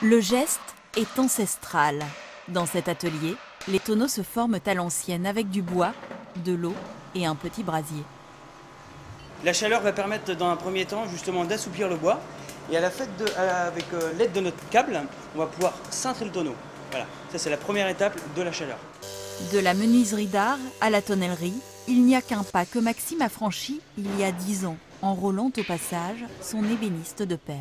Le geste est ancestral. Dans cet atelier, les tonneaux se forment à l'ancienne avec du bois, de l'eau et un petit brasier. La chaleur va permettre dans un premier temps justement d'assouplir le bois et avec l'aide de notre câble, on va pouvoir cintrer le tonneau. Voilà, ça c'est la première étape de la chaleur. De la menuiserie d'art à la tonnellerie, il n'y a qu'un pas que Maxime a franchi il y a 10 ans, enrôlant au passage son ébéniste de père.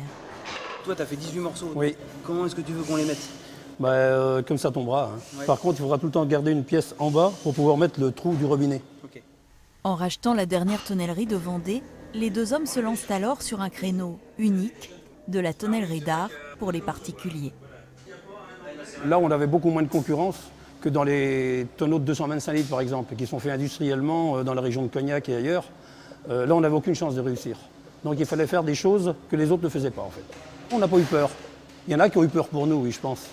Toi, tu as fait 18 morceaux. Oui. Comment est-ce que tu veux qu'on les mette? Comme ça tombera. Ouais. Par contre, il faudra tout le temps garder une pièce en bas pour pouvoir mettre le trou du robinet. Okay. En rachetant la dernière tonnellerie de Vendée, les deux hommes se lancent alors sur un créneau unique de la tonnellerie d'art pour les particuliers. Là, on avait beaucoup moins de concurrence que dans les tonneaux de 225 litres, par exemple, qui sont faits industriellement dans la région de Cognac et ailleurs. Là, on n'avait aucune chance de réussir. Donc, il fallait faire des choses que les autres ne faisaient pas, en fait. On n'a pas eu peur. Il y en a qui ont eu peur pour nous, oui, je pense.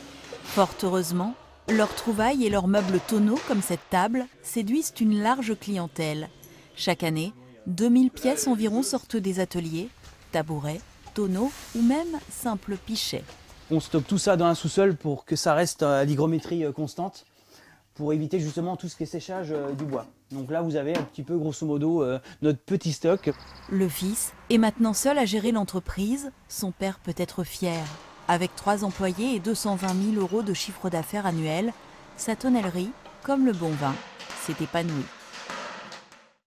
Fort heureusement, leurs trouvailles et leurs meubles tonneaux, comme cette table, séduisent une large clientèle. Chaque année, 2000 pièces environ sortent des ateliers, tabourets, tonneaux ou même simples pichets. On stocke tout ça dans un sous-sol pour que ça reste à l'hygrométrie constante, pour éviter justement tout ce qui est séchage du bois. Donc là, vous avez un petit peu, grosso modo, notre petit stock. Le fils est maintenant seul à gérer l'entreprise. Son père peut être fier. Avec 3 employés et 220 000 € de chiffre d'affaires annuel, sa tonnellerie, comme le bon vin, s'est épanouie.